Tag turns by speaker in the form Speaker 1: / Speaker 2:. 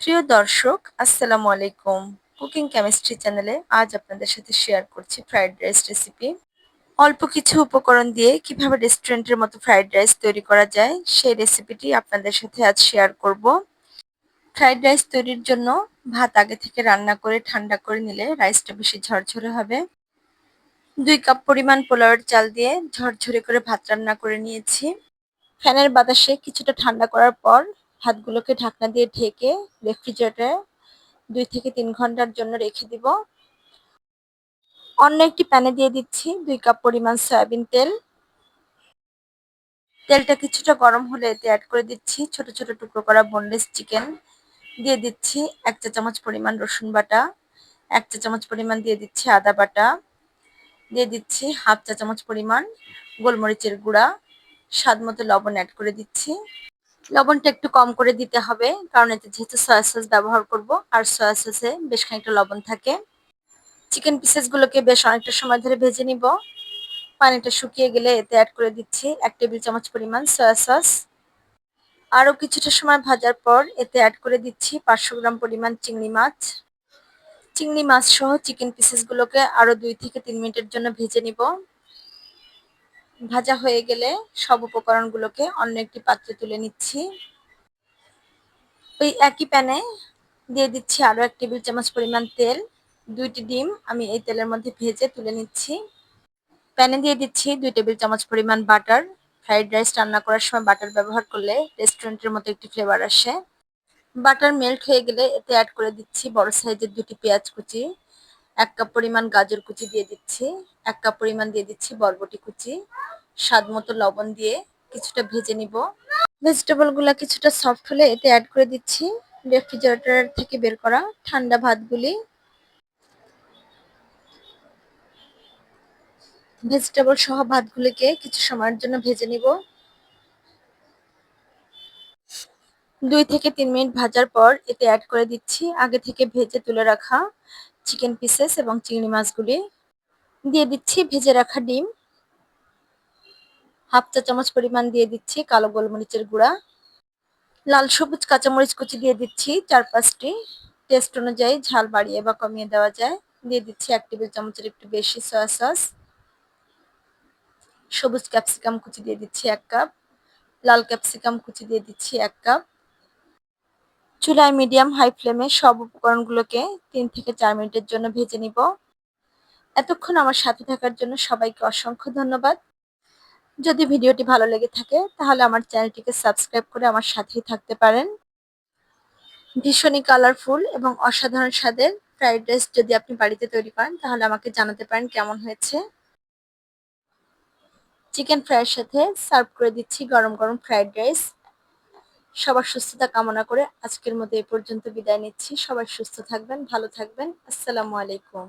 Speaker 1: প্রিয় দর্শক, আসসালামু আলাইকুম। কুকিং কেমিস্ট্রি চ্যানেলে আজ আপনাদের সাথে শেয়ার করছি ফ্রাইড রাইস রেসিপি। অল্প কিছু উপকরণ দিয়ে কিভাবে রেস্টুরেন্টের মতো ফ্রাইড রাইস তৈরি করা যায়, সেই রেসিপিটি আপনাদের সাথে আজ শেয়ার করব। ফ্রাইড রাইস তৈরির জন্য ভাত আগে থেকে রান্না করে ঠান্ডা করে নিলে রাইসটা বেশি ঝরঝরে হবে। 2 কাপ পরিমাণ পোলাওয়ের চাল দিয়ে ঝরঝরে করে ভাত রান্না করে নিয়েছি। ফ্যানের বাতাসে কিছুটা ঠান্ডা করার পর ভাতগুলোকে ঢাকনা দিয়ে ঢেকে রেফ্রিজারেটরে 2 থেকে 3 ঘন্টার জন্য রেখে দিব। অন্য একটি প্যানে দিয়ে দিচ্ছি 2 কাপ পরিমাণ সয়াবিন তেল। তেলটা কিছুটা গরম হলে এতে অ্যাড করে দিচ্ছি ছোট ছোট টুকরো করা বোনলেস চিকেন। দিয়ে দিচ্ছি 1 চা চামচ পরিমাণ রসুন বাটা, 1 চা চামচ পরিমাণ দিয়ে দিচ্ছি আদা বাটা, দিয়ে দিচ্ছি হাফ চা চামচ পরিমাণ গোলমরিচের গুঁড়া, স্বাদ মতো লবণ অ্যাড করে দিচ্ছি। লবণটা একটু কম করে দিতে হবে, কারণ এতে যেহেতু সয়া সস ব্যবহার করব, আর সয়া সসে বেশ খানিকটা লবণ থাকে। চিকেন পিসেসগুলোকে বেশ অনেকটা সময় ধরে ভেজে নিব। পানিটা শুকিয়ে গেলে এতে অ্যাড করে দিচ্ছি 1 টেবিল চামচ পরিমাণ সয়া সস। আরও কিছুটা সময় ভাজার পর এতে অ্যাড করে দিচ্ছি 500 গ্রাম পরিমাণ চিংড়ি মাছ। চিংড়ি মাছ সহ চিকেন পিসেসগুলোকে আরও 2 থেকে 3 মিনিটের জন্য ভেজে নিব। ভাজা হয়ে গেলে সব উপকরণগুলোকে অন্য একটি পাত্রে তুলে নিচ্ছি। ওই একই প্যানে দিয়ে দিচ্ছি আরও 1 টেবিল চামচ পরিমাণ তেল। 2টি ডিম আমি এই তেলের মধ্যে ভেজে তুলে নিচ্ছি। প্যানে দিয়ে দিচ্ছি 2 টেবিল চামচ পরিমাণ বাটার। ফ্রাইড রাইস রান্না করার সময় বাটার ব্যবহার করলে রেস্টুরেন্টের মতো একটি ফ্লেভার আসে। বাটার মেল্ট হয়ে গেলে এতে অ্যাড করে দিচ্ছি বড় সাইজের 2টি পেঁয়াজ কুচি, 1 কাপ পরিমাণ গাজর কুচি দিয়ে দিচ্ছি, 1 কাপ পরিমাণ দিয়ে দিচ্ছি বরবটি কুচি। স্বাদ মতো লবণ দিয়ে কিছুটা ভেজে নিব। ভেজিটেবলগুলো কিছুটা সফট হলে এতে অ্যাড করে দিচ্ছি রেফ্রিজারেটর থেকে বের করা ঠান্ডা ভাতগুলি। ভেজিটেবল সহ ভাতগুলিকে কিছু সময়ের জন্য ভেজে নিব। 2 থেকে 3 মিনিট ভাজার পর এতে অ্যাড করে দিচ্ছি আগে থেকে ভেজে তুলে রাখা চিকেন পিসেস এবং চিংড়ি মাছগুলি। দিয়ে দিচ্ছি ভেজে রাখা ডিম। হাফ চা চামচ পরিমাণ দিয়ে দিচ্ছি কালো গোলমরিচের গুঁড়া। লাল সবুজ কাঁচামরিচ কুচি দিয়ে দিচ্ছি 4-5টি। টেস্ট অনুযায়ী ঝাল বাড়িয়ে বা কমিয়ে দেওয়া যায়। দিয়ে দিচ্ছি 1 টেবিল চামচের একটু বেশি সয়া সস। সবুজ ক্যাপসিকাম কুচি দিয়ে দিচ্ছি 1 কাপ। লাল ক্যাপসিকাম কুচি দিয়ে দিচ্ছি 1 কাপ। চুলায় মিডিয়াম হাই ফ্লেমে সব উপকরণগুলোকে 3 থেকে 4 মিনিটের জন্য ভেজে নিব। এতক্ষণ আমার সাথে থাকার জন্য সবাইকে অসংখ্য ধন্যবাদ। যদি ভিডিওটি ভালো লেগে থাকে তাহলে আমার চ্যানেলটিকে সাবস্ক্রাইব করে আমার সাথেই থাকতে পারেন। ভীষণই কালারফুল এবং অসাধারণ স্বাদের ফ্রাইড রাইস যদি আপনি বাড়িতে তৈরি করেন তাহলে আমাকে জানাতে পারেন কেমন হয়েছে। চিকেন ফ্রাইয়ের সাথে সার্ভ করে দিচ্ছি গরম গরম ফ্রাইড রাইস। সবার সুস্থতা কামনা করে আজকের মতো এ পর্যন্ত বিদায় নিচ্ছি। সবাই সুস্থ থাকবেন, ভালো থাকবেন। আসসালামু আলাইকুম।